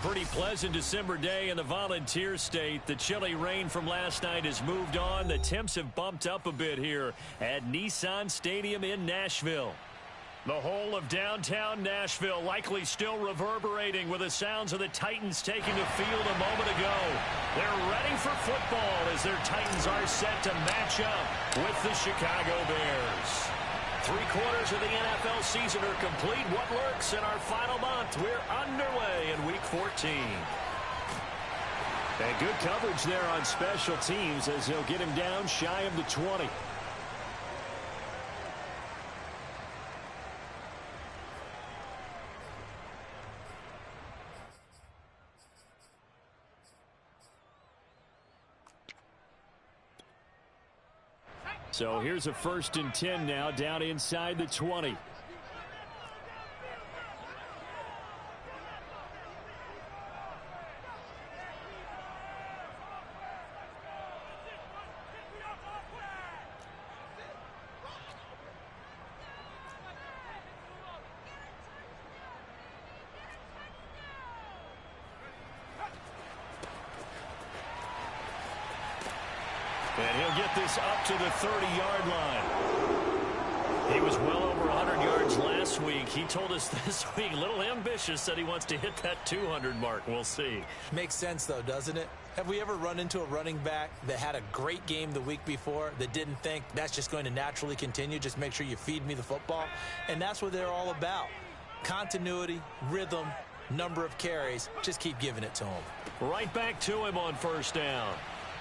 Pretty pleasant December day in the Volunteer State. The chilly rain from last night has moved on. The temps have bumped up a bit here at Nissan Stadium in Nashville. The whole of downtown Nashville likely still reverberating with the sounds of the Titans taking the field a moment ago. They're ready for football as their Titans are set to match up with the Chicago Bears. 3/4 of the NFL season are complete. What lurks in our final month? We're underway in Week 14. And good coverage there on special teams as they'll get him down shy of the 20. So here's a 1st and 10 now down inside the 20. And he'll get this up to the 30-yard line. He was well over 100 yards last week. He told us this week, a little ambitious, that he wants to hit that 200 mark. We'll see. Makes sense, though, doesn't it? Have we ever run into a running back that had a great game the week before that didn't think that's just going to naturally continue? Just make sure you feed me the football. And that's what they're all about. Continuity, rhythm, number of carries. Just keep giving it to him. Right back to him on 1st down.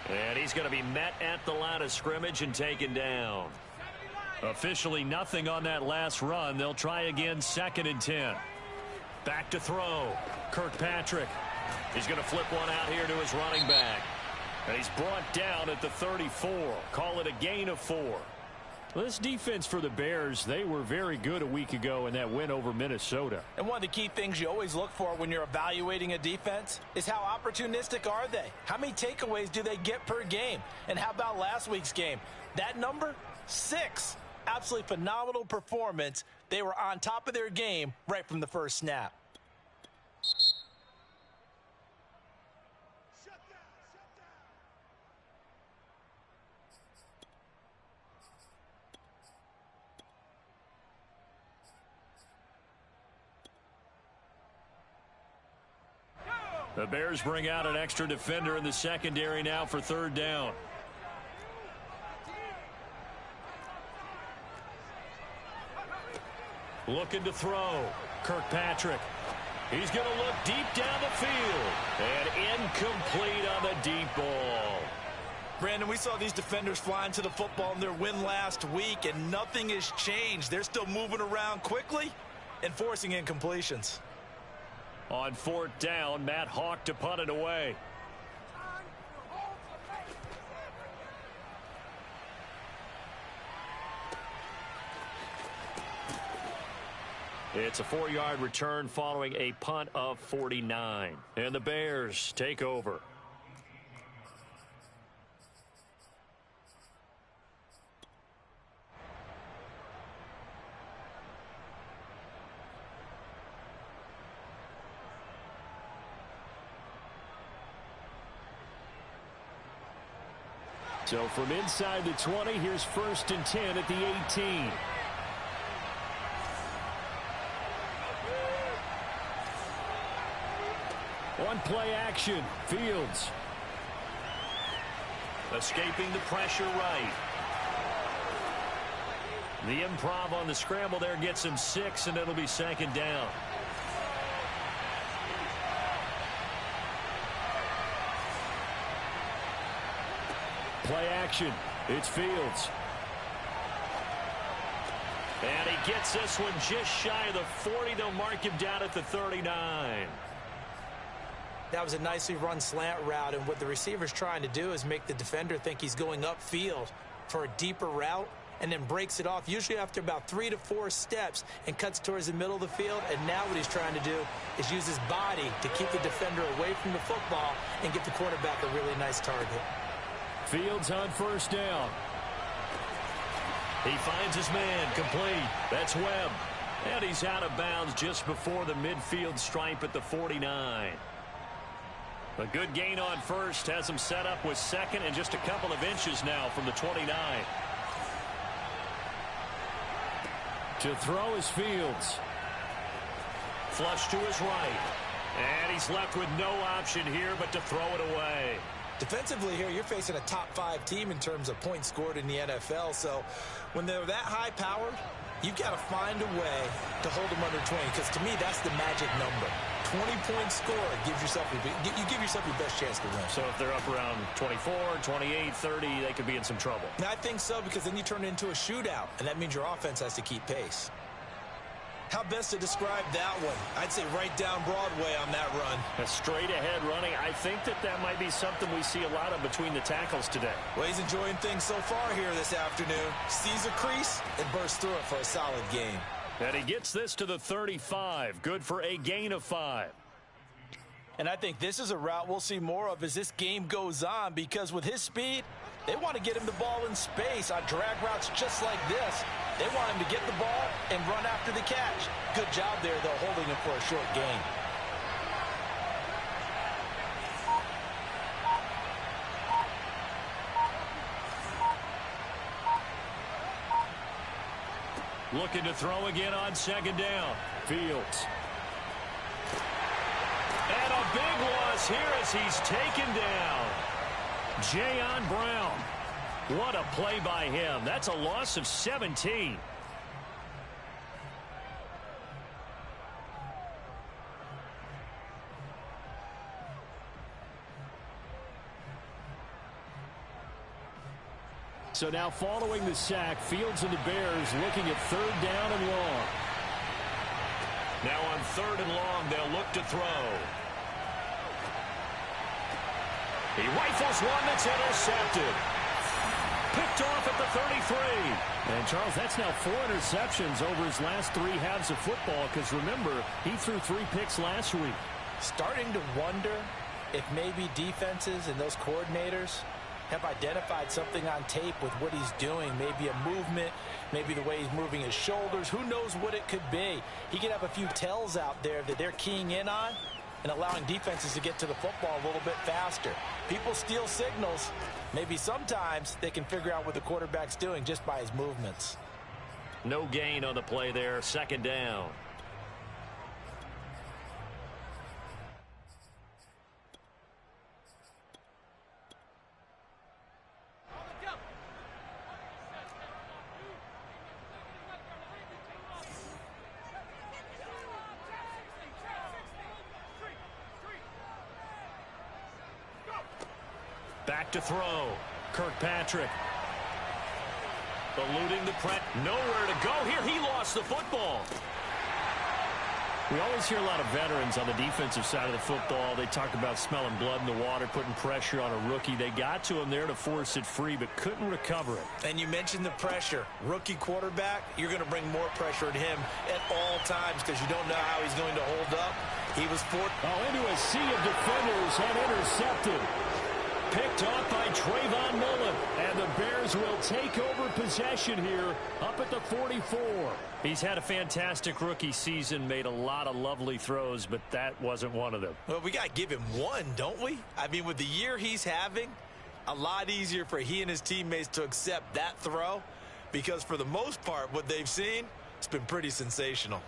And he's going to be met at the line of scrimmage and taken down. Officially nothing on that last run. They'll try again 2nd and 10. Back to throw. Kirkpatrick. He's going to flip one out here to his running back. And he's brought down at the 34. Call it a gain of 4. Well, this defense for the Bears, they were very good a week ago in that win over Minnesota. And one of the key things you always look for when you're evaluating a defense is how opportunistic are they? How many takeaways do they get per game? And how about last week's game? That number, 6. Absolutely phenomenal performance. They were on top of their game right from the first snap. The Bears bring out an extra defender in the secondary now for 3rd down. Looking to throw. Kirkpatrick. He's going to look deep down the field. And incomplete on the deep ball. Brandon, we saw these defenders flying to the football in their win last week, and nothing has changed. They're still moving around quickly and forcing incompletions. On 4th down, Matt Hawk to punt it away. It's a 4-yard return following a punt of 49. And the Bears take over. So from inside the 20, here's 1st and 10 at the 18. One play action. Fields. Escaping the pressure right. The improv on the scramble there gets him 6, and it'll be 2nd down. Play action. It's Fields. And he gets this one just shy of the 40. They'll mark him down at the 39. That was a nicely run slant route, and what the receiver's trying to do is make the defender think he's going upfield for a deeper route and then breaks it off, usually after about 3 to 4 steps, and cuts towards the middle of the field. And now what he's trying to do is use his body to keep the defender away from the football and get the quarterback a really nice target. Fields on 1st down. He finds his man, complete. That's Webb. And he's out of bounds just before the midfield stripe at the 49. A good gain on first has him set up with second and just a couple of inches now from the 29. To throw is Fields. Flush to his right. And he's left with no option here but to throw it away. Defensively here, you're facing a top-5 team in terms of points scored in the NFL. So when they're that high-powered, you've got to find a way to hold them under 20. Because to me, that's the magic number. 20-point score gives yourself you give yourself your best chance to win. So if they're up around 24, 28, 30, they could be in some trouble. I think so, because then you turn it into a shootout, and that means your offense has to keep pace. How best to describe that one? I'd say right down Broadway on that run. A straight-ahead running. I think that might be something we see a lot of between the tackles today. Well, he's enjoying things so far here this afternoon. Sees a crease and bursts through it for a solid game. And he gets this to the 35. Good for a gain of 5. And I think this is a route we'll see more of as this game goes on, because with his speed, they want to get him the ball in space on drag routes just like this. They want him to get the ball and run after the catch. Good job there, though, holding him for a short gain. Looking to throw again on second down. Fields. And a big loss here as he's taken down. Jayon Brown. What a play by him. That's a loss of 17. So now following the sack, Fields and the Bears looking at third down and long. Now on third and long, they'll look to throw. He rifles one that's intercepted. Picked off at the 33. And, Charles, that's now 4 interceptions over his last 3 halves of football, because, remember, he threw 3 picks last week. Starting to wonder if maybe defenses and those coordinators have identified something on tape with what he's doing. Maybe a movement, maybe the way he's moving his shoulders. Who knows what it could be? He could have a few tells out there that they're keying in on and allowing defenses to get to the football a little bit faster. People steal signals. Maybe sometimes they can figure out what the quarterback's doing just by his movements. No gain on the play there. Second down. Back to throw. Kirkpatrick. Eluding the press. Nowhere to go here. He lost the football. We always hear a lot of veterans on the defensive side of the football. They talk about smelling blood in the water, putting pressure on a rookie. They got to him there to force it free, but couldn't recover it. And you mentioned the pressure. Rookie quarterback, you're going to bring more pressure at him at all times because you don't know how he's going to hold up. He was into a sea of defenders and intercepted. Picked off by Trayvon Mullen, and the Bears will take over possession here up at the 44. He's had a fantastic rookie season, made a lot of lovely throws, but that wasn't one of them. Well, we got to give him one, don't we? I mean, with the year he's having, a lot easier for he and his teammates to accept that throw, because for the most part, what they've seen, it's been pretty sensational.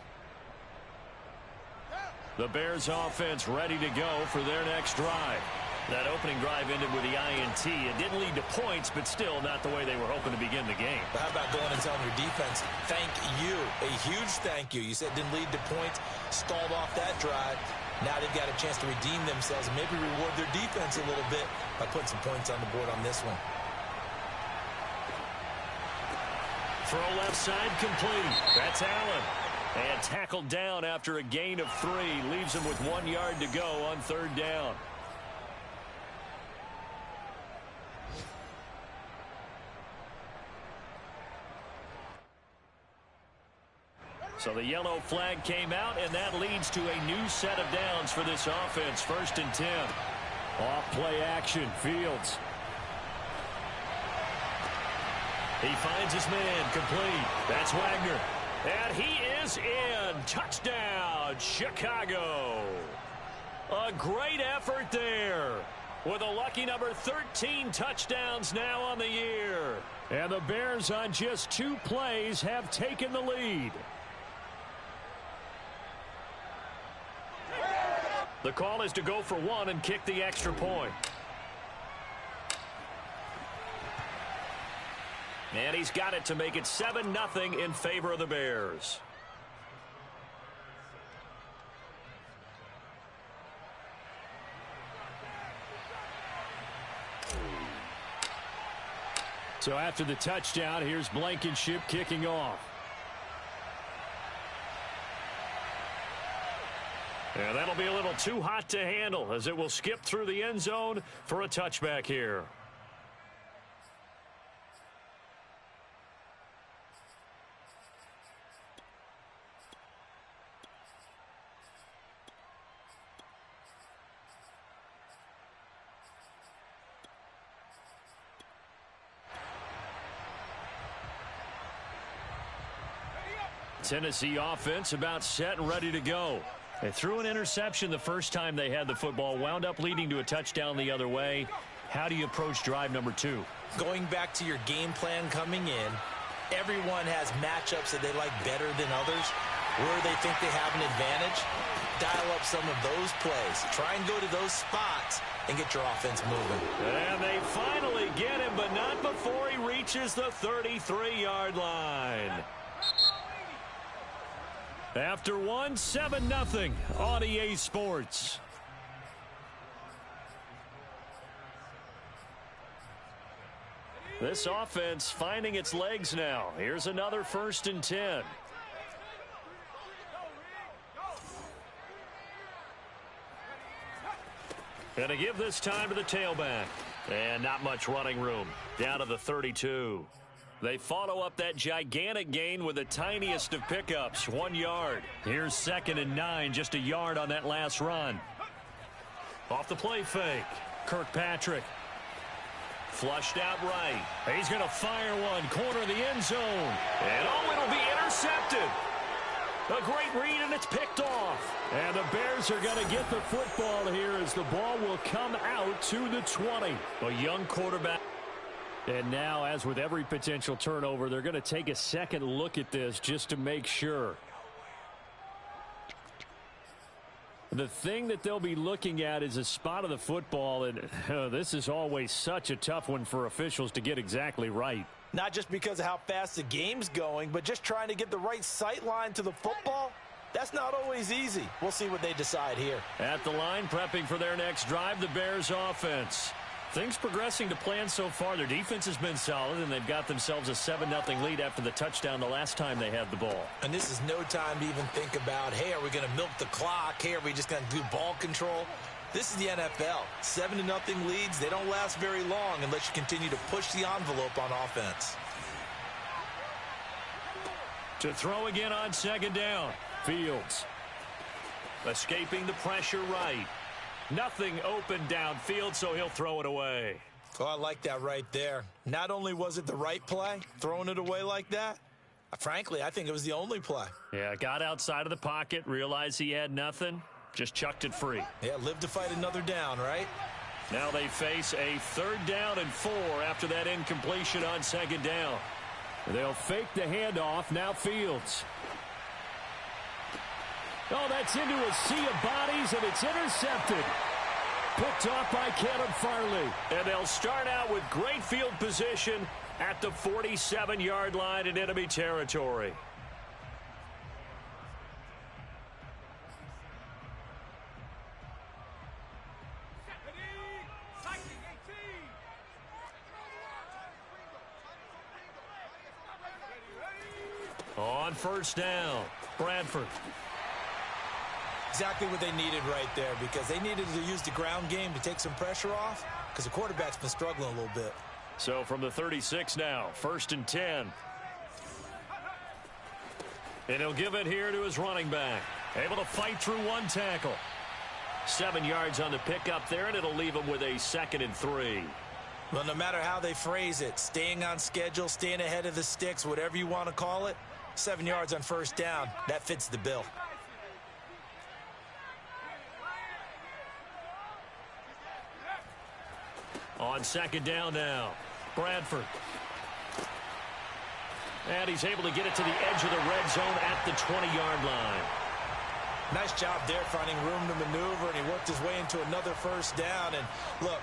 The Bears offense ready to go for their next drive. That opening drive ended with the INT. It didn't lead to points, but still not the way they were hoping to begin the game. But how about going and telling your defense, thank you, a huge thank you. You said it didn't lead to points, stalled off that drive. Now they've got a chance to redeem themselves and maybe reward their defense a little bit by putting some points on the board on this one. Throw left side complete. That's Allen. And tackled down after a gain of 3. Leaves him with 1 yard to go on third down. So the yellow flag came out, and that leads to a new set of downs for this offense. 1st and 10. Off play action. Fields. He finds his man complete. That's Wagner. And he is in. Touchdown, Chicago. A great effort there. With a lucky number 13 touchdowns now on the year. And the Bears on just 2 plays have taken the lead. The call is to go for 1 and kick the extra point. And he's got it to make it 7-0 in favor of the Bears. So after the touchdown, here's Blankenship kicking off. And that'll be a little too hot to handle as it will skip through the end zone for a touchback here. Tennessee offense about set and ready to go. They threw an interception the first time they had the football, wound up leading to a touchdown the other way. How do you approach drive number 2? Going back to your game plan coming in, everyone has matchups that they like better than others. Where they think they have an advantage, dial up some of those plays. Try and go to those spots and get your offense moving. And they finally get him, but not before he reaches the 33-yard line. After 1, 7-0 on EA Sports. This offense finding its legs now. Here's another 1st and 10. And to give this time to the tailback. And not much running room. Down to the 32. They follow up that gigantic gain with the tiniest of pickups, 1 yard. Here's 2nd and 9, just a yard on that last run. Off the play fake, Kirkpatrick. Flushed out right. He's going to fire one, corner of the end zone. And oh, it'll be intercepted. A great read, and it's picked off. And the Bears are going to get the football here as the ball will come out to the 20. A young quarterback. And now, as with every potential turnover, they're going to take a second look at this just to make sure. The thing that they'll be looking at is a spot of the football, and this is always such a tough one for officials to get exactly right. Not just because of how fast the game's going, but just trying to get the right sight line to the football. That's not always easy. We'll see what they decide here. At the line, prepping for their next drive, the Bears offense. Things progressing to plan so far. Their defense has been solid, and they've got themselves a 7-0 lead after the touchdown the last time they had the ball. And this is no time to even think about, hey, are we going to milk the clock? Hey, are we just going to do ball control? This is the NFL. 7-0 leads, they don't last very long unless you continue to push the envelope on offense. To throw again on 2nd down. Fields. Escaping the pressure right. Nothing open downfield, so he'll throw it away. Oh, I like that right there. Not only was it the right play, throwing it away like that, frankly, I think it was the only play. Yeah, got outside of the pocket, realized he had nothing, just chucked it free. Yeah, live to fight another down, right? Now they face a 3rd down and 4 after that incompletion on 2nd down. They'll fake the handoff, now Fields. Oh, that's into a sea of bodies, and it's intercepted. Picked off by Caleb Farley. And they'll start out with great field position at the 47-yard line in enemy territory. On 1st down, Bradford. Exactly what they needed right there, because they needed to use the ground game to take some pressure off, because the quarterback's been struggling a little bit. So from the 36 now, 1st and 10. And he'll give it here to his running back. Able to fight through 1 tackle. 7 yards on the pickup there, and it'll leave him with a 2nd and 3. Well, no matter how they phrase it, staying on schedule, staying ahead of the sticks, whatever you want to call it, 7 yards on 1st down, that fits the bill. On second down now, Bradford. And he's able to get it to the edge of the red zone at the 20-yard line. Nice job there finding room to maneuver, and he worked his way into another first down. And look,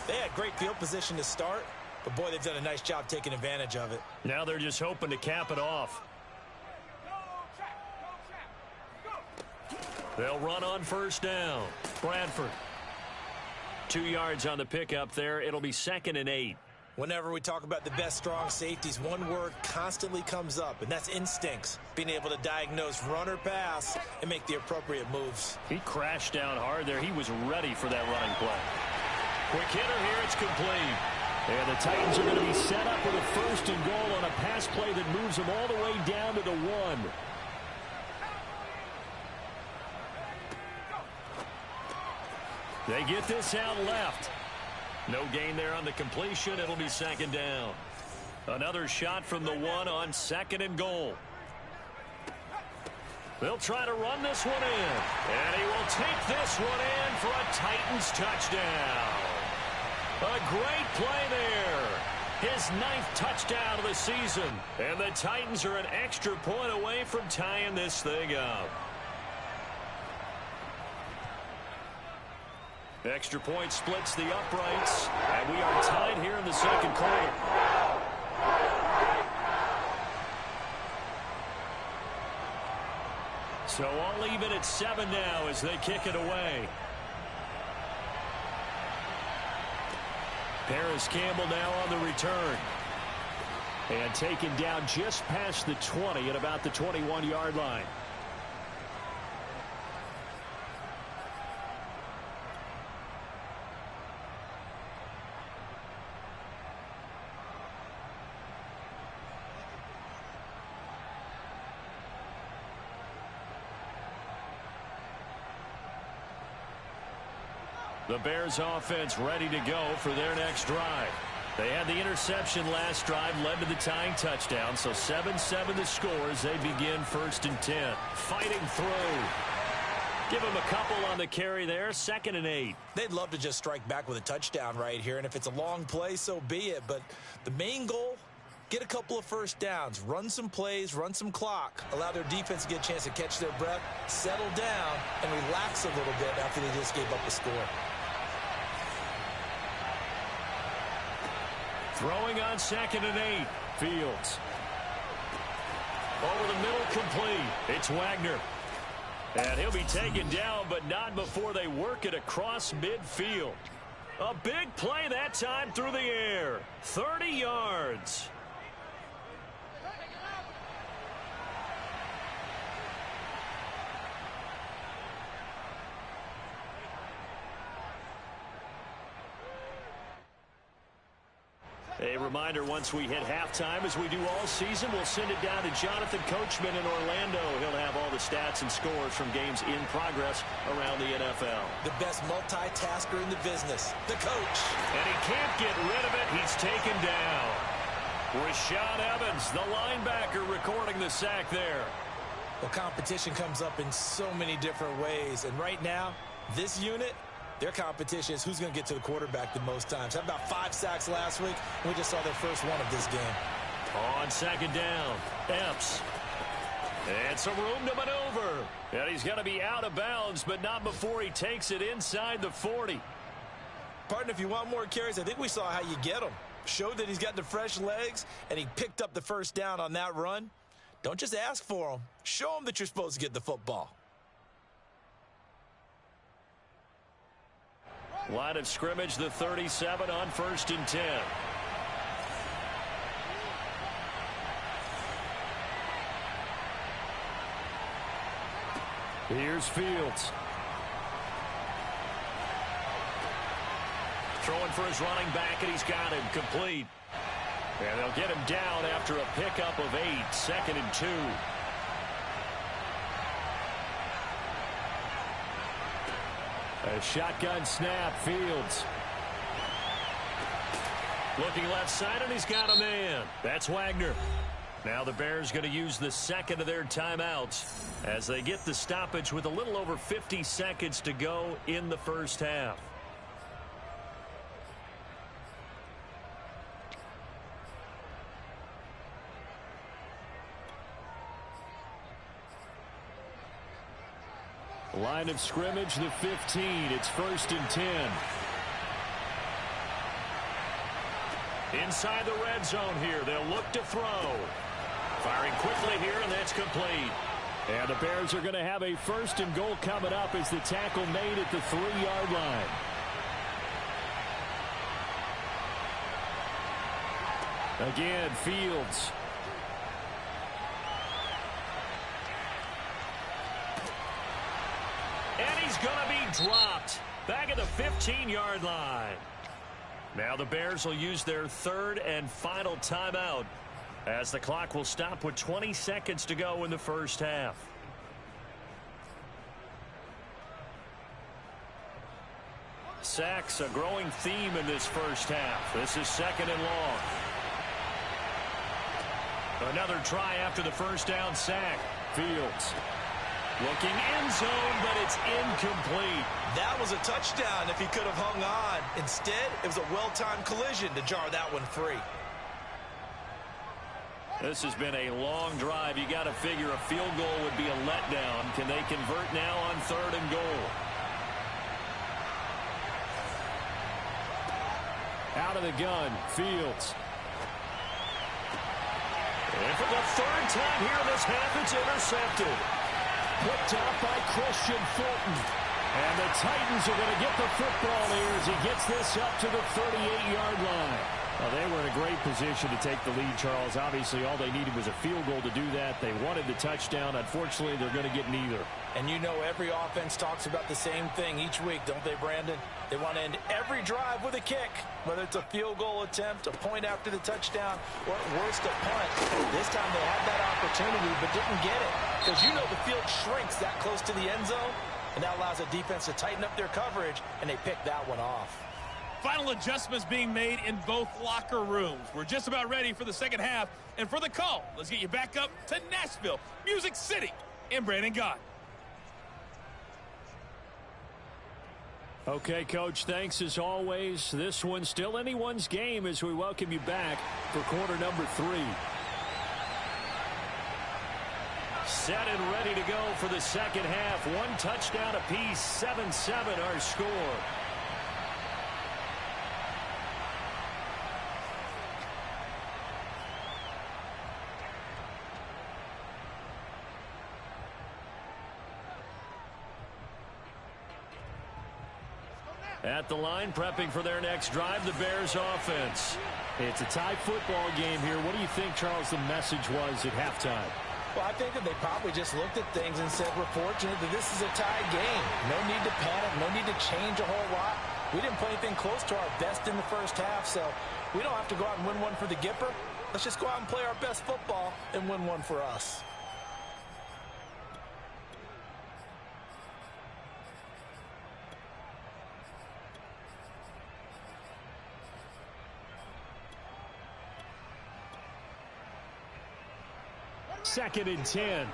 they had great field position to start, but boy, they've done a nice job taking advantage of it. Now they're just hoping to cap it off. They'll run on first down. Bradford. 2 yards on the pickup there. It'll be 2nd and 8. Whenever we talk about the best strong safeties, one word constantly comes up, and that's instincts. Being able to diagnose run or pass and make the appropriate moves. He crashed down hard there. He was ready for that running play. Quick hitter here. It's complete. And the Titans are going to be set up with a 1st and goal on a pass play that moves them all the way down to the 1. They get this out left. No gain there on the completion. It'll be 2nd down. Another shot from the 1 on 2nd and goal. They'll try to run this one in. And he will take this one in for a Titans touchdown. A great play there. His 9th touchdown of the season. And the Titans are an extra point away from tying this thing up. Extra point splits the uprights, and we are tied here in the 2nd quarter. So all even at 7 now as they kick it away. Paris Campbell now on the return. And taken down just past the 20 at about the 21-yard line. The Bears offense ready to go for their next drive. They had the interception last drive, led to the tying touchdown. So 7-7 the score as they begin 1st and 10. Fighting through. Give him a couple on the carry there. 2nd and 8. They'd love to just strike back with a touchdown right here. And if it's a long play, so be it. But the main goal, get a couple of first downs. Run some plays, run some clock. Allow their defense to get a chance to catch their breath, settle down, and relax a little bit after they just gave up the score. Throwing on 2nd and 8. Fields. Over the middle, complete. It's Wagner. And he'll be taken down, but not before they work it across midfield. A big play that time through the air. 30 yards. A reminder, once we hit halftime, as we do all season, we'll send it down to Jonathan Coachman in Orlando. He'll have all the stats and scores from games in progress around the NFL. The best multitasker in the business, the coach. And he can't get rid of it. He's taken down. Rashad Evans, the linebacker, recording the sack there. Well, competition comes up in so many different ways. And right now, this unit, their competition is who's going to get to the quarterback the most times. How about 5 sacks last week? We just saw their first one of this game. On 2nd down, Epps. And some room to maneuver. And he's going to be out of bounds, but not before he takes it inside the 40. Partner, if you want more carries, I think we saw how you get them. Showed that he's got the fresh legs, and he picked up the first down on that run. Don't just ask for them. Show them that you're supposed to get the football. Line of scrimmage, the 37 on 1st and 10. Here's Fields. Throwing for his running back, and he's got him complete. And they'll get him down after a pickup of 8, 2nd and 2. A shotgun snap, Fields. Looking left side, and he's got a man. That's Wagner. Now the Bears going to use the 2nd of their timeouts as they get the stoppage with a little over 50 seconds to go in the first half. Line of scrimmage, the 15. It's 1st and 10. Inside the red zone here. They'll look to throw. Firing quickly here, and that's complete. And the Bears are going to have a 1st and goal coming up as the tackle made at the 3-yard line. Again, Fields. And he's going to be dropped. Back at the 15-yard line. Now the Bears will use their 3rd and final timeout as the clock will stop with 20 seconds to go in the first half. Sacks, a growing theme in this first half. This is 2nd and long. Another try after the first down sack. Fields. Looking end zone, but it's incomplete. That was a touchdown if he could have hung on. Instead, it was a well-timed collision to jar that one free. This has been a long drive. You got to figure a field goal would be a letdown. Can they convert now on 3rd and goal? Out of the gun, Fields. And for the 3rd time here in this half, it's intercepted. Picked up by Christian Fulton. And the Titans are going to get the football here as he gets this up to the 38-yard line. Well, they were in a great position to take the lead, Charles. Obviously, all they needed was a field goal to do that. They wanted the touchdown. Unfortunately, they're going to get neither. And you know every offense talks about the same thing each week, don't they, Brandon? They want to end every drive with a kick, whether it's a field goal attempt, a point after the touchdown, or at worst, a punt. This time they had that opportunity but didn't get it because you know the field shrinks that close to the end zone, and that allows the defense to tighten up their coverage, and they picked that one off. Final adjustments being made in both locker rooms. We're just about ready for the second half. And for the call, let's get you back up to Nashville, Music City, and Brandon Gott. Okay, Coach, thanks as always. This one's still anyone's game as we welcome you back for quarter number 3. Set and ready to go for the second half. 1 touchdown apiece, 7-7 our score. At the line, prepping for their next drive, the Bears offense. It's a tie football game here. What do you think, Charles, the message was at halftime? Well, I think that they probably just looked at things and said, we're fortunate that this is a tie game. No need to panic, no need to change a whole lot. We didn't play anything close to our best in the first half, so we don't have to go out and win one for the Gipper. Let's just go out and play our best football and win one for us. Second and 10.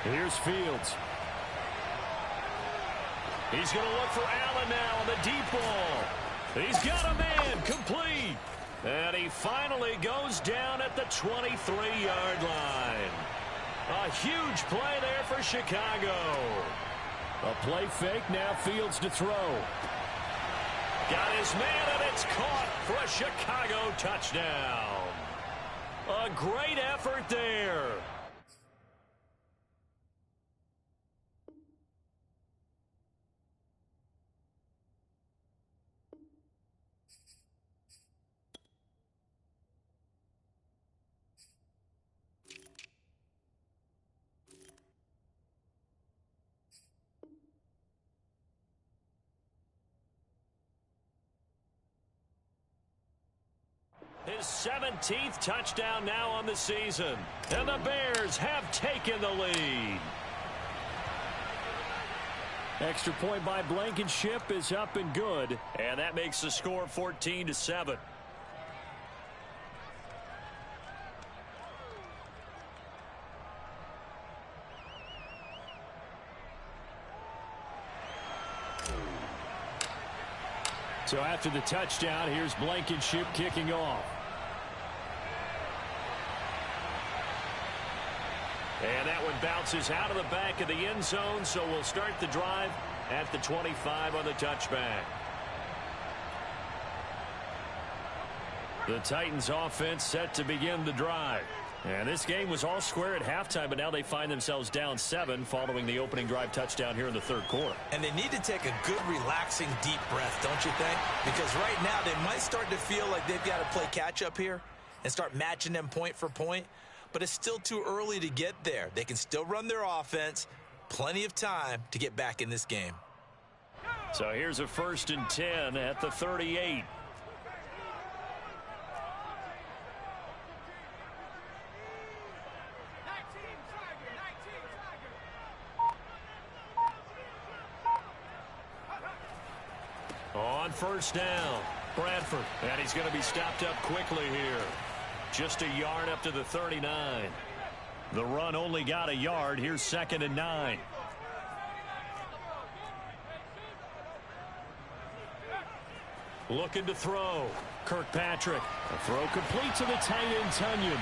Here's Fields. He's going to look for Allen now on the deep ball. He's got a man, complete. And he finally goes down at the 23-yard line. A huge play there for Chicago. A play fake, now Fields to throw. Got his man, and it's caught for a Chicago touchdown. A great effort there. His 17th touchdown now on the season. And the Bears have taken the lead. Extra point by Blankenship is up and good. And that makes the score 14-7. So after the touchdown, here's Blankenship kicking off. bounces out of the back of the end zone, so we'll start the drive at the 25 on the touchback. The Titans offense set to begin the drive. And this game was all square at halftime, but now they find themselves down 7 following the opening drive touchdown here in the third quarter. And they need to take a good, relaxing, deep breath, don't you think? Because right now they might start to feel like they've got to play catch-up here and start matching them point for point. But it's still too early to get there. They can still run their offense. Plenty of time to get back in this game. So here's a 1st and 10 at the 38. On 1st down, Bradford. And he's going to be stopped up quickly here. Just a yard up to the 39. The run only got a yard. Here's 2nd and 9. Looking to throw. Kirkpatrick. A throw complete to the tight end, Tunyon.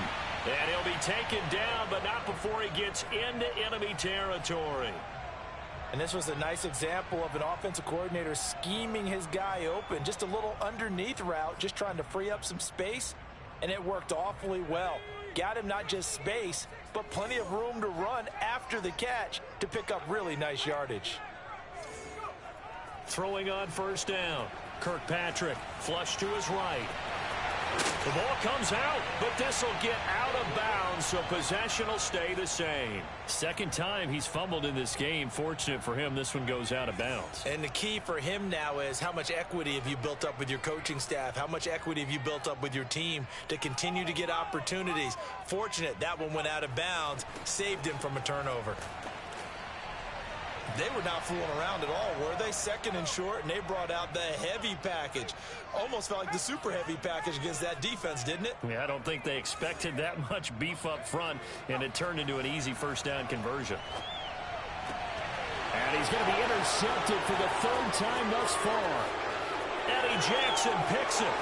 And he'll be taken down, but not before he gets into enemy territory. And this was a nice example of an offensive coordinator scheming his guy open. Just a little underneath route, just trying to free up some space. And it worked awfully well. Got him not just space, but plenty of room to run after the catch to pick up really nice yardage. Throwing on 1st down. Kirkpatrick, flush to his right. The ball comes out, but this will get out of bounds, so possession will stay the same. 2nd time he's fumbled in this game. Fortunate for him, this one goes out of bounds. And the key for him now is how much equity have you built up with your coaching staff? How much equity have you built up with your team to continue to get opportunities? Fortunate that one went out of bounds, saved him from a turnover. They were not fooling around at all, were they? 2nd and short, and they brought out the heavy package. Almost felt like the super heavy package against that defense, didn't it? Yeah, I don't think they expected that much beef up front, and it turned into an easy 1st down conversion. And he's going to be intercepted for the 3rd time thus far. Eddie Jackson picks it.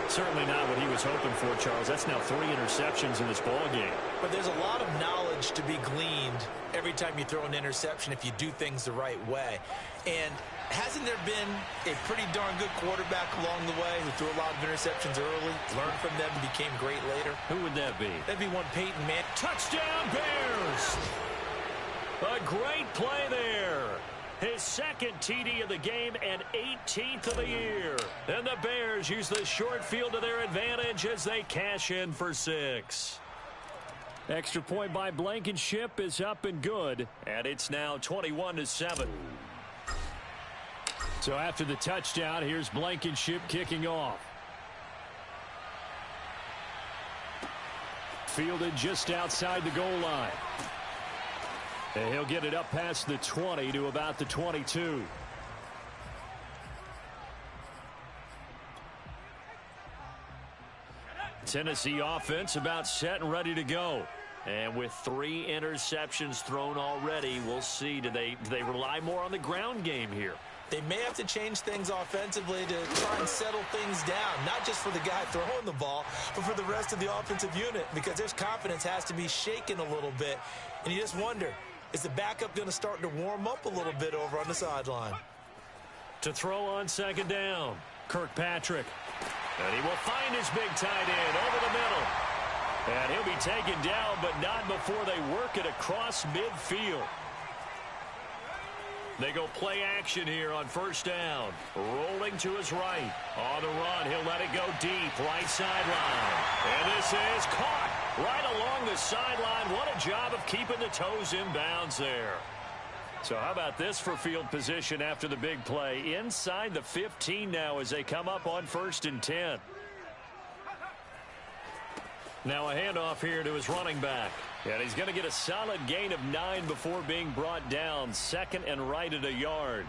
Certainly not what he was hoping for, Charles. That's now 3 interceptions in this ball game. But there's a lot of knowledge to be gleaned every time you throw an interception if you do things the right way. And hasn't there been a pretty darn good quarterback along the way who threw a lot of interceptions early, learned from them, and became great later? Who would that be? That'd be one Peyton Manning. Touchdown, Bears! A great play there. His 2nd TD of the game and 18th of the year. And the Bears use the short field to their advantage as they cash in for 6. Extra point by Blankenship is up and good. And it's now 21-7. So after the touchdown, here's Blankenship kicking off. Fielded just outside the goal line. And he'll get it up past the 20 to about the 22. Tennessee offense about set and ready to go. And with 3 interceptions thrown already, we'll see. Do they rely more on the ground game here? They may have to change things offensively to try and settle things down, not just for the guy throwing the ball, but for the rest of the offensive unit, because their confidence has to be shaken a little bit. And you just wonder, is the backup going to start to warm up a little bit over on the sideline? To throw on 2nd down, Kirkpatrick. And he will find his big tight end over the middle. And he'll be taken down, but not before they work it across midfield. They go play action here on 1st down. Rolling to his right. On the run, he'll let it go deep. Right sideline. And this is caught right along the sideline. What a job of keeping the toes in bounds there. So how about this for field position after the big play? Inside the 15 now as they come up on 1st and 10. Now a handoff here to his running back. And he's going to get a solid gain of 9 before being brought down. 2nd and right at a yard.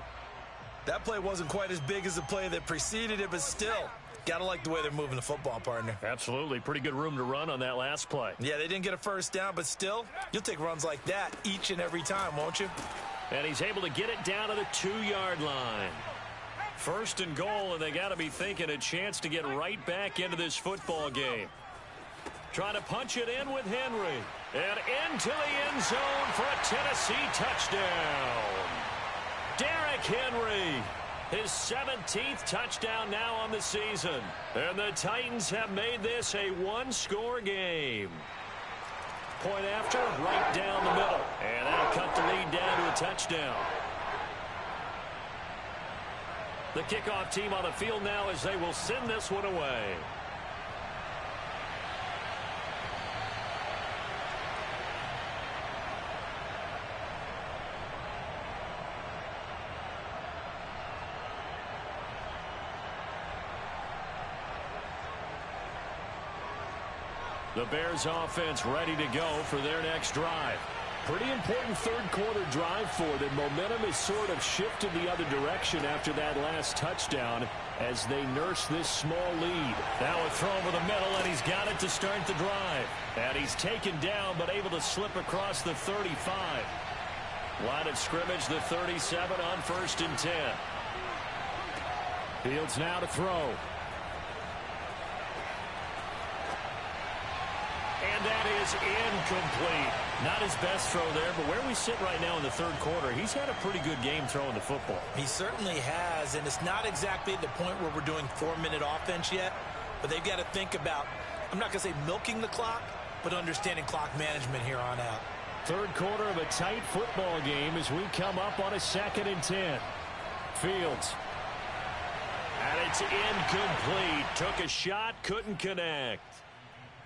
That play wasn't quite as big as the play that preceded it, but still, got to like the way they're moving the football, partner. Absolutely. Pretty good room to run on that last play. Yeah, they didn't get a 1st down, but still, you'll take runs like that each and every time, won't you? And he's able to get it down to the 2-yard line. 1st and goal, and they got to be thinking a chance to get right back into this football game. Trying to punch it in with Henry. And into the end zone for a Tennessee touchdown. Derrick Henry, his 17th touchdown now on the season. And the Titans have made this a one-score game. Point after, right down the middle. And that'll cut the lead down to a touchdown. The kickoff team on the field now as they will send this one away. The Bears offense ready to go for their next drive. Pretty important third-quarter drive for them. Momentum has sort of shifted the other direction after that last touchdown as they nurse this small lead. Now a throw over the middle, and he's got it to start the drive. And he's taken down, but able to slip across the 35. Line of scrimmage, the 37 on 1st and 10. Fields now to throw. And that is incomplete. Not his best throw there, but where we sit right now in the third quarter, he's had a pretty good game throwing the football. He certainly has, and it's not exactly at the point where we're doing 4-minute offense yet, but they've got to think about, I'm not going to say milking the clock, but understanding clock management here on out. Third quarter of a tight football game as we come up on a 2nd and 10. Fields. And it's incomplete. Took a shot, couldn't connect.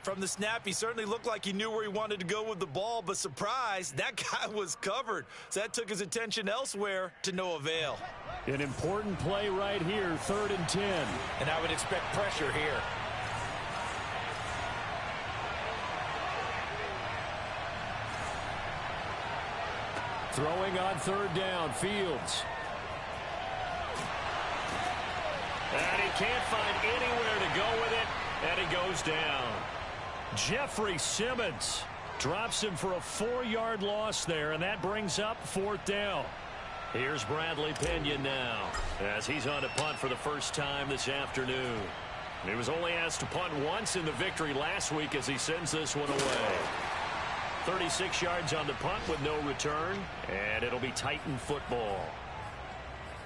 From the snap, he certainly looked like he knew where he wanted to go with the ball, but surprise, that guy was covered. So that took his attention elsewhere to no avail. An important play right here, 3rd and 10. And I would expect pressure here. Throwing on 3rd down, Fields. And he can't find anywhere to go with it, and he goes down. Jeffrey Simmons drops him for a 4-yard loss there, and that brings up 4th down. Here's Bradley Pinion now as he's on to punt for the first time this afternoon. He was only asked to punt once in the victory last week as he sends this one away. 36 yards on the punt with no return, and it'll be Titan football.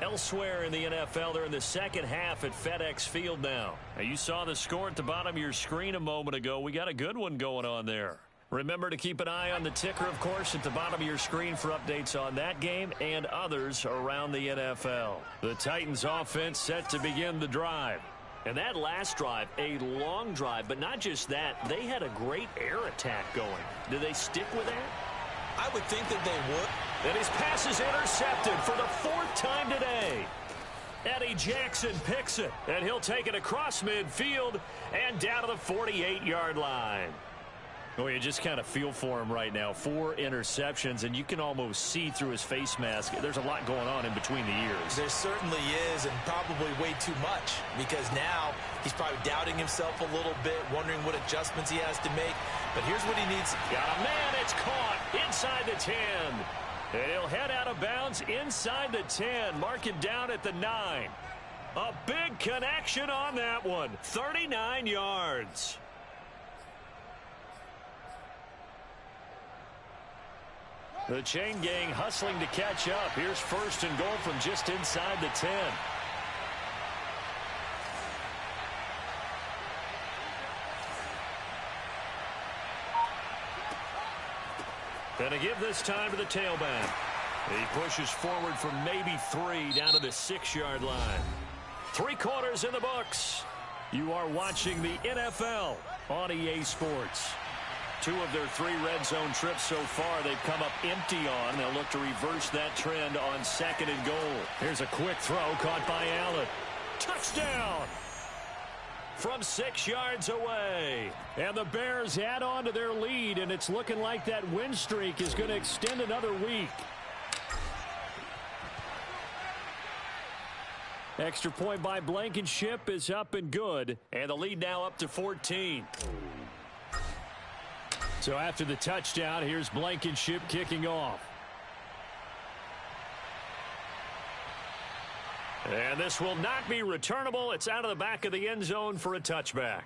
Elsewhere in the NFL, they're in the second half at FedEx Field now. You saw the score at the bottom of your screen a moment ago. We got a good one going on there. Remember to keep an eye on the ticker, of course, at the bottom of your screen for updates on that game and others around the NFL. The Titans offense set to begin the drive. And that last drive, a long drive, but not just that, they had a great air attack going. Do they stick with that? I would think that they would. And his pass is intercepted for the 4th time today. Eddie Jackson picks it, and he'll take it across midfield and down to the 48-yard line. Oh, you just kind of feel for him right now. 4 interceptions, and you can almost see through his face mask. There's a lot going on in between the ears. There certainly is, and probably way too much, because now he's probably doubting himself a little bit, wondering what adjustments he has to make. But here's what he needs. Got a man. It's caught inside the 10. And he'll head out of bounds inside the 10. Mark it down at the 9. A big connection on that one. 39 yards. The chain gang hustling to catch up. Here's 1st and goal from just inside the 10. And to give this time to the tailback. He pushes forward from maybe 3 down to the 6-yard line. 3 quarters in the books. You are watching the NFL on EA Sports. 2 of their 3 red zone trips so far they've come up empty on. They'll look to reverse that trend on 2nd and goal. Here's a quick throw caught by Allen. Touchdown! From 6 yards away. And the Bears add on to their lead, and it's looking like that win streak is going to extend another week. Extra point by Blankenship is up and good. And the lead now up to 14. So after the touchdown, here's Blankenship kicking off. And this will not be returnable. It's out of the back of the end zone for a touchback.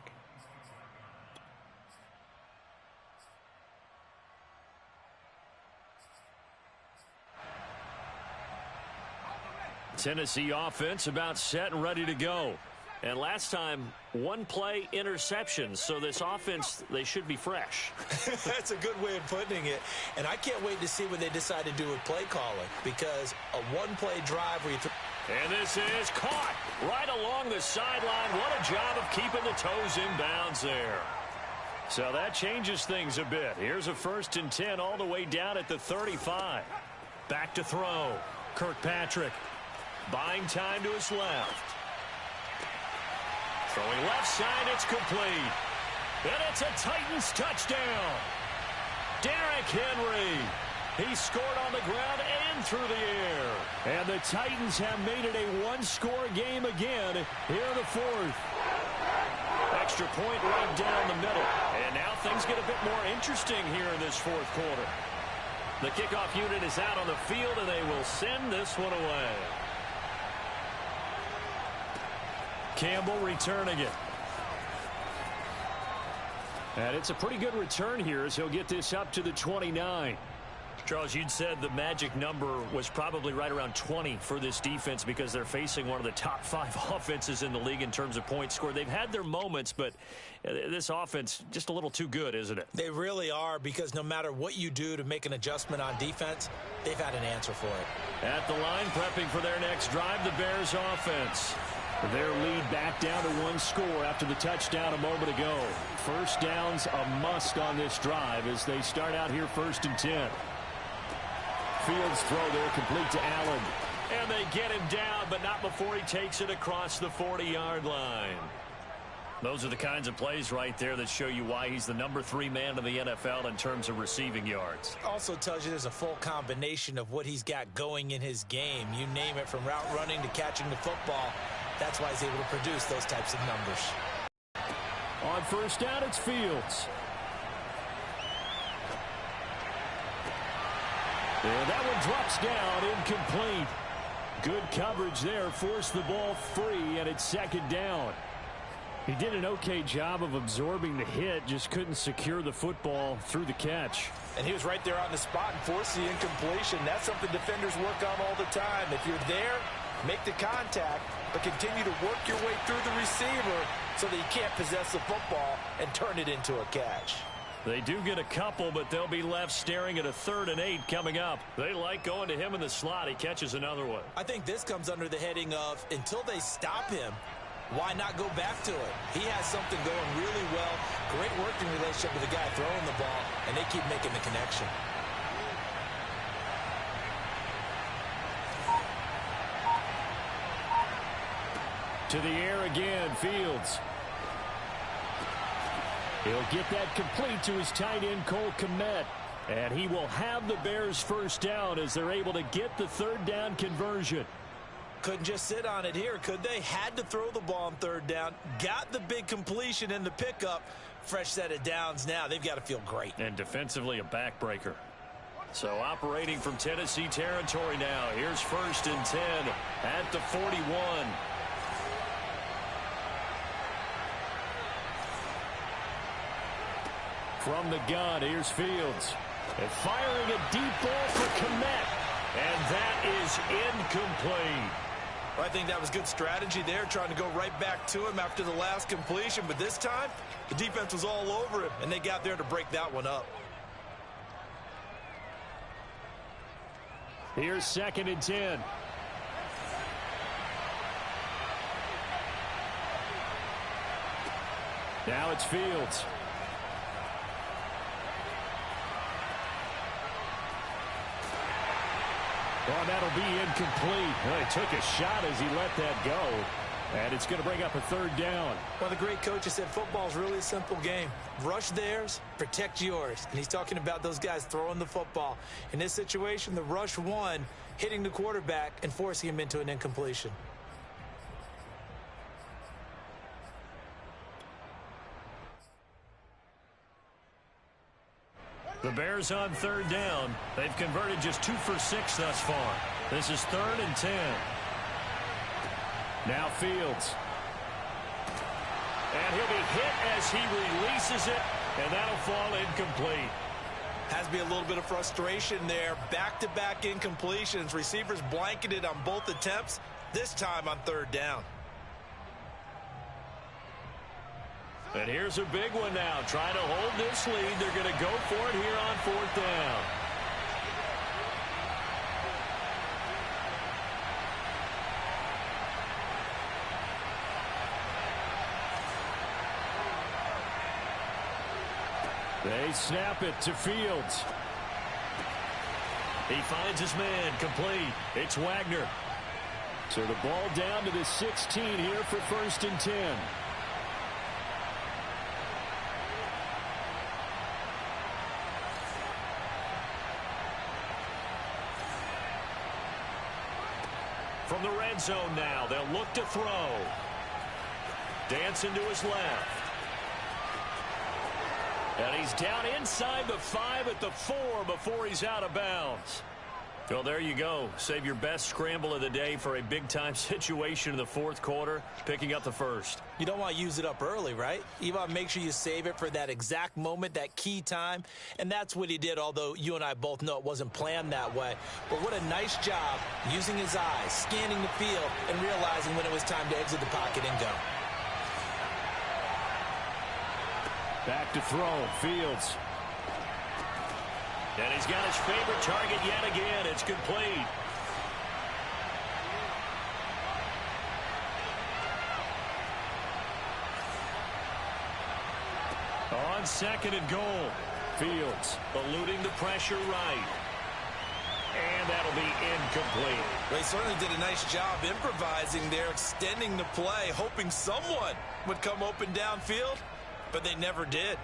Tennessee offense about set and ready to go. And last time, one play interception. So this offense, they should be fresh. That's a good way of putting it. And I can't wait to see what they decide to do with play calling, because a one-play drive where you and this is caught right along the sideline. What a job of keeping the toes in bounds there. So that changes things a bit. Here's a 1st and 10 all the way down at the 35. Back to throw. Kirkpatrick buying time to his left. Throwing left side, it's complete. And it's a Titans touchdown. Derrick Henry. He scored on the ground and through the air. And the Titans have made it a one-score game again here in the 4th. Extra point right down the middle. And now things get a bit more interesting here in this 4th quarter. The kickoff unit is out on the field, and they will send this one away. Campbell returning it. And it's a pretty good return here as he'll get this up to the 29. Charles, you'd said the magic number was probably right around 20 for this defense because they're facing one of the top 5 offenses in the league in terms of points scored. They've had their moments, but this offense just a little too good, isn't it? They really are, because no matter what you do to make an adjustment on defense, they've had an answer for it. At the line, prepping for their next drive, the Bears offense. Their lead back down to 1 score after the touchdown a moment ago. First down's a must on this drive as they start out here 1st and 10. Fields throw there complete to Allen. And they get him down, but not before he takes it across the 40-yard line. Those are the kinds of plays right there that show you why he's the number 3 man in the NFL in terms of receiving yards. Also tells you there's a full combination of what he's got going in his game. You name it, from route running to catching the football. That's why he's able to produce those types of numbers. On 1st down, it's Fields. And that one drops down, incomplete. Good coverage there, forced the ball free, and it's 2nd down. He did an okay job of absorbing the hit, just couldn't secure the football through the catch. And he was right there on the spot and forced the incompletion. That's something defenders work on all the time. If you're there, make the contact, but continue to work your way through the receiver so that you can't possess the football and turn it into a catch. They do get a couple, but they'll be left staring at a 3rd and 8 coming up. They like going to him in the slot. He catches another one. I think this comes under the heading of, until they stop him, why not go back to it? He has something going really well. Great working relationship with the guy throwing the ball, and they keep making the connection. To the air again, Fields. He'll get that complete to his tight end, Cole Kmet. And he will have the Bears 1st down as they're able to get the 3rd down conversion. Couldn't just sit on it here, could they? Had to throw the ball on 3rd down. Got the big completion in the pickup. Fresh set of downs now. They've got to feel great. And defensively, a backbreaker. So operating from Tennessee territory now. Here's 1st and 10 at the 41. From the gun, here's Fields. And firing a deep ball for Kmet. And that is incomplete. I think that was good strategy there, trying to go right back to him after the last completion. But this time, the defense was all over him, and they got there to break that one up. Here's 2nd and 10. Now it's Fields. Oh, that'll be incomplete. Well, he took a shot as he let that go. And it's going to bring up a 3rd down. Well, the great coach has said football's really a simple game. Rush theirs, protect yours. And he's talking about those guys throwing the football. In this situation, the rush won, hitting the quarterback and forcing him into an incompletion. The Bears on 3rd down. They've converted just 2 for 6 thus far. This is 3rd and 10. Now Fields. And he'll be hit as he releases it, and that'll fall incomplete. Has to be a little bit of frustration there. Back-to-back incompletions. Receivers blanketed on both attempts, this time on third down. And here's a big one now. Trying to hold this lead. They're going to go for it here on fourth down. They snap it to Fields. He finds his man, complete. It's Wagner. So the ball down to the 16 here for 1st and 10. From the red zone now, they'll look to throw. Dancing to his left. And he's down inside the 5 at the 4 before he's out of bounds. Well, there you go. Save your best scramble of the day for a big-time situation in the fourth quarter, picking up the first. You don't want to use it up early, right? You want to make sure you save it for that exact moment, that key time. And that's what he did, although you and I both know it wasn't planned that way. But what a nice job using his eyes, scanning the field, and realizing when it was time to exit the pocket and go. Back to throw, Fields. And he's got his favorite target yet again. It's complete. On 2nd and goal, Fields eluding the pressure right. And that'll be incomplete. They certainly did a nice job improvising there, extending the play, hoping someone would come open downfield. But they never did.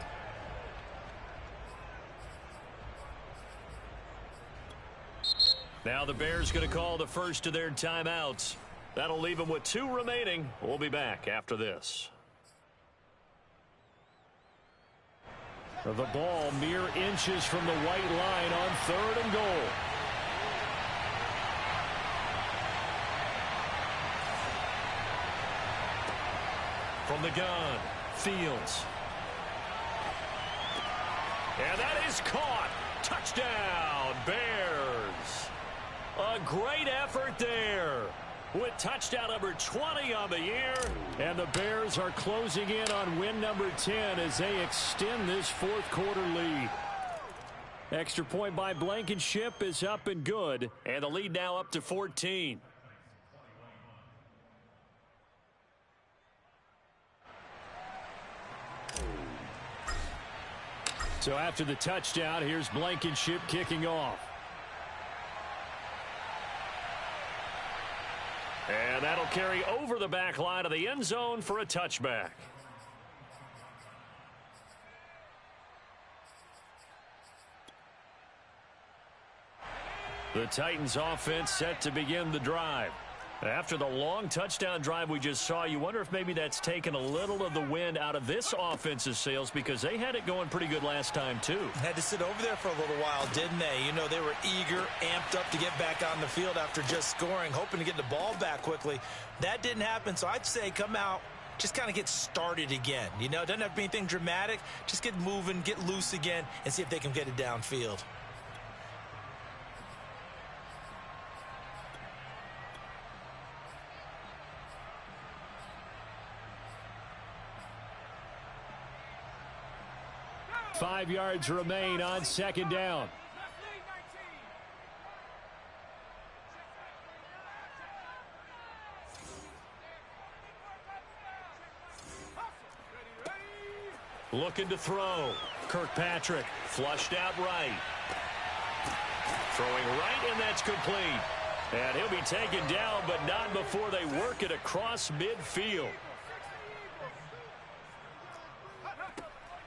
Now the Bears going to call the first of their timeouts. That'll leave them with 2 remaining. We'll be back after this. The ball mere inches from the white line on 3rd and goal. From the gun, Fields. And that is caught. Touchdown, Bears. A great effort there with touchdown number 20 on the year. And the Bears are closing in on win number 10 as they extend this fourth quarter lead. Extra point by Blankenship is up and good. And the lead now up to 14. So after the touchdown, here's Blankenship kicking off. And that'll carry over the back line of the end zone for a touchback. The Titans offense set to begin the drive. After the long touchdown drive we just saw, you wonder if maybe that's taken a little of the wind out of this offense's sails because they had it going pretty good last time, too. Had to sit over there for a little while, didn't they? You know, they were eager, amped up to get back on the field after just scoring, hoping to get the ball back quickly. That didn't happen, so I'd say come out, just kind of get started again. You know, it doesn't have to be anything dramatic. Just get moving, get loose again, and see if they can get it downfield. Five yards remain on 2nd down. Looking to throw. Kirkpatrick flushed out right. Throwing right, and that's complete. And he'll be taken down, but not before they work it across midfield.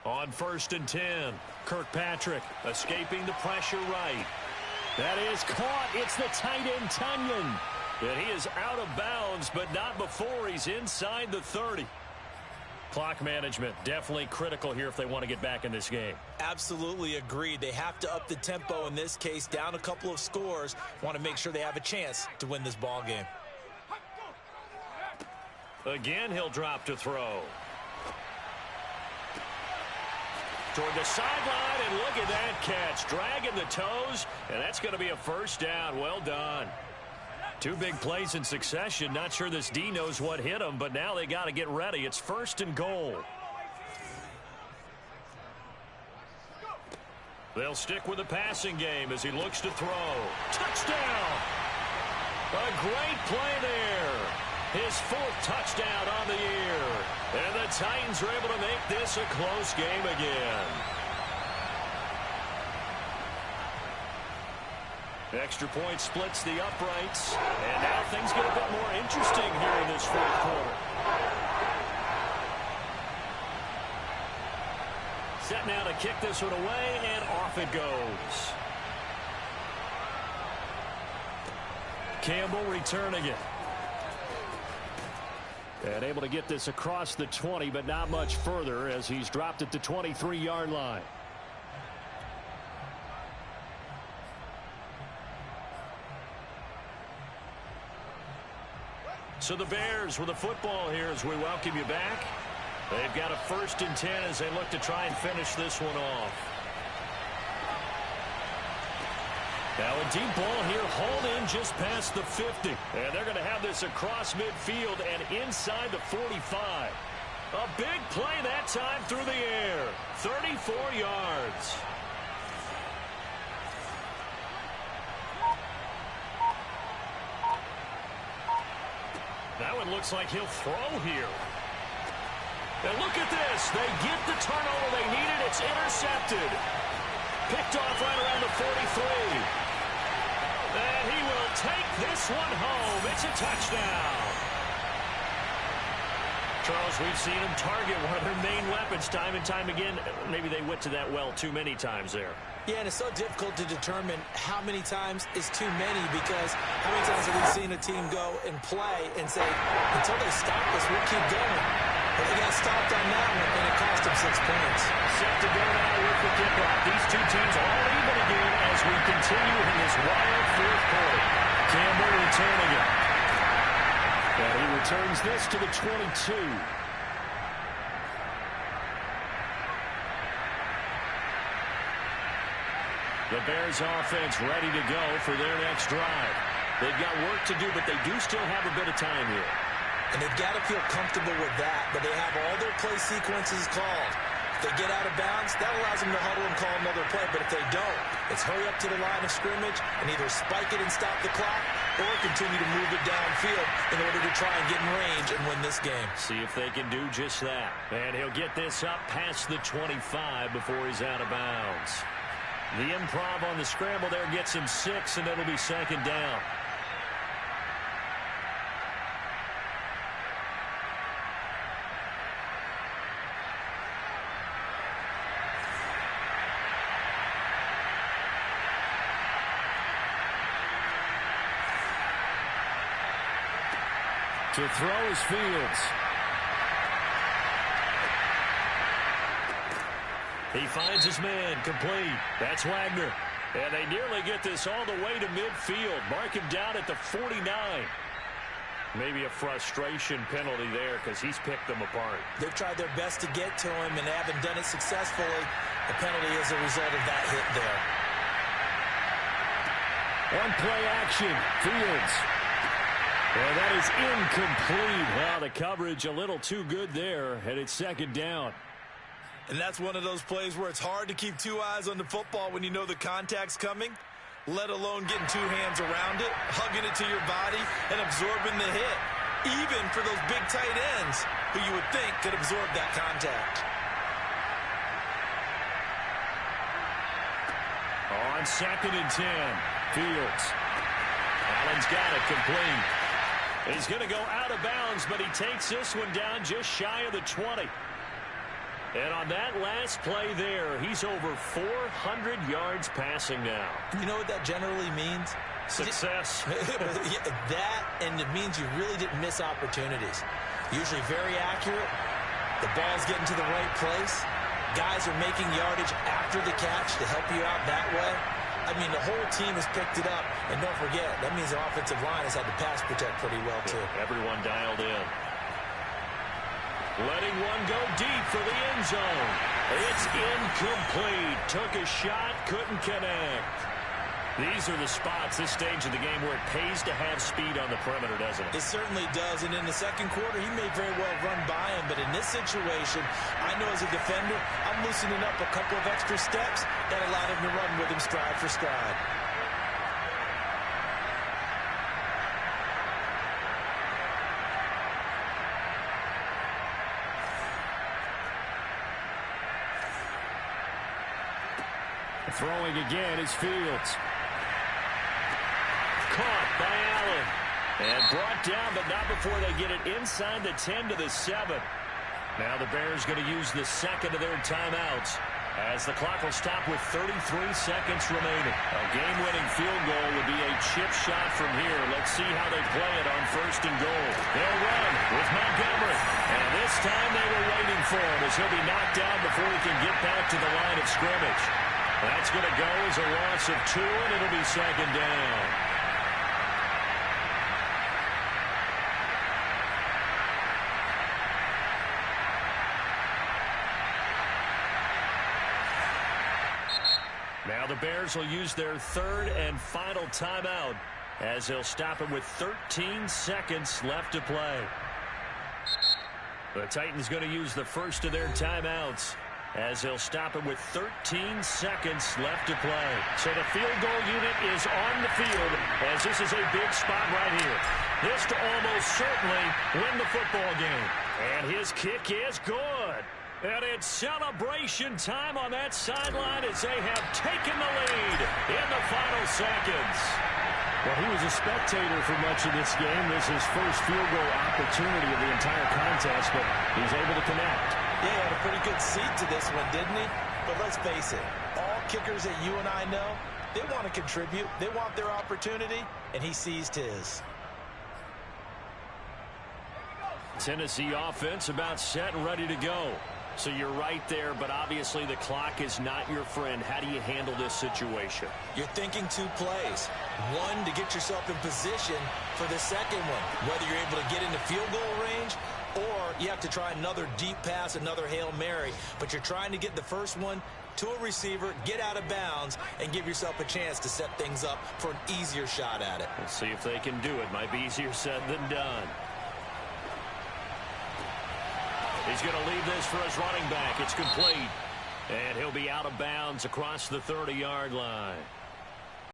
On 1st and 10, Kirkpatrick escaping the pressure right. That is caught. It's the tight end, Tunyon. And he is out of bounds, but not before he's inside the 30. Clock management definitely critical here if they want to get back in this game. Absolutely agreed. They have to up the tempo in this case, down a couple of scores. Want to make sure they have a chance to win this ball game. Again, he'll drop to throw. Toward the sideline, and look at that that catch, dragging the toes, and that's going to be a first down. Well done. Two big plays in succession. Not sure this D knows what hit him, but now they got to get ready. It's 1st and goal. They'll stick with the passing game as he looks to throw. Touchdown! A great play there. His 4th touchdown on the year. And the Titans are able to make this a close game again. Extra point splits the uprights. And now things get a bit more interesting here in this 4th quarter. Set now to kick this one away, and off it goes. Campbell returning it. And able to get this across the 20, but not much further as he's dropped it to 23-yard line. So the Bears with the football here as we welcome you back. They've got a 1st and 10 as they look to try and finish this one off. Now a deep ball here, hauled in just past the 50. And they're going to have this across midfield and inside the 45. A big play that time through the air. 34 yards. That one looks like he'll throw here. And look at this. They get the turnover they needed. It's intercepted. Picked off right around the 43. And he will take this one home. It's a touchdown. Charles, we've seen him target one of their main weapons time and time again. Maybe they went to that well too many times there. Yeah, and it's so difficult to determine how many times is too many, because how many times have we seen a team go and play and say, until they stop us, we'll keep going. But they got stopped on that one, and it cost them 6 points. Set to go now with the kickoff. These two teams all even again as we continue in this wild 4th quarter. Campbell returning it. And he returns this to the 22. The Bears offense ready to go for their next drive. They've got work to do, but they do still have a bit of time here. And they've got to feel comfortable with that, but they have all their play sequences called. If they get out of bounds, that allows them to huddle and call another play. But if they don't, it's hurry up to the line of scrimmage and either spike it and stop the clock or continue to move it downfield in order to try and get in range and win this game. See if they can do just that. And he'll get this up past the 25 before he's out of bounds. The improv on the scramble there gets him 6, and it'll be 2nd down. To throw is Fields. He finds his man, complete. That's Wagner. And they nearly get this all the way to midfield. Mark him down at the 49. Maybe a frustration penalty there because he's picked them apart. They've tried their best to get to him and haven't done it successfully. The penalty is a result of that hit there. On play action, Fields. And that is incomplete. Well, the coverage a little too good there, and it's 2nd down. And that's one of those plays where it's hard to keep 2 eyes on the football when you know the contact's coming, let alone getting 2 hands around it, hugging it to your body, and absorbing the hit, even for those big tight ends who you would think could absorb that contact. On 2nd and 10, Fields. Allen's got it, complete. He's going to go out of bounds, but he takes this one down just shy of the 20. And on that last play there, he's over 400 yards passing now. You know what that generally means? Success. That, and it means you really didn't miss opportunities. Usually very accurate. The ball's getting to the right place. Guys are making yardage after the catch to help you out that way. I mean, the whole team has picked it up. And don't forget, that means the offensive line has had to pass protect pretty well, too. Everyone dialed in. Letting one go deep for the end zone. It's incomplete. Took a shot, couldn't connect. These are the spots, this stage of the game, where it pays to have speed on the perimeter, doesn't it? It certainly does, and in the second quarter, he may very well run by him, but in this situation, I know as a defender, I'm loosening up a couple of extra steps that allowed him to run with him stride for stride. Throwing again is Fields. Caught by Allen. And brought down, but not before they get it inside the 10 to the 7. Now the Bears going to use the second of their timeouts as the clock will stop with 33 seconds remaining. A game-winning field goal would be a chip shot from here. Let's see how they play it on first and goal. They'll run with Montgomery. And this time they were waiting for him as he'll be knocked down before he can get back to the line of scrimmage. That's going to go as a loss of 2, and it'll be second down. Now the Bears will use their third and final timeout as they'll stop it with 13 seconds left to play. The Titans going to use the first of their timeouts as they'll stop it with 13 seconds left to play. So the field goal unit is on the field as this is a big spot right here. This to almost certainly win the football game. And his kick is good. And it's celebration time on that sideline as they have taken the lead in the final seconds. Well, he was a spectator for much of this game. This is his first field goal opportunity of the entire contest, but he's able to connect. Yeah, he had a pretty good seat to this one, didn't he? But let's face it, all kickers that you and I know, they want to contribute. They want their opportunity, and he seized his. Tennessee offense about set and ready to go. So you're right there, but obviously the clock is not your friend. How do you handle this situation? You're thinking 2 plays. One, to get yourself in position for the second one, whether you're able to get into field goal range or you have to try another deep pass, another Hail Mary. But you're trying to get the first one to a receiver, get out of bounds, and give yourself a chance to set things up for an easier shot at it. We'll see if they can do it. Might be easier said than done. He's going to leave this for his running back. It's complete. And he'll be out of bounds across the 30-yard line.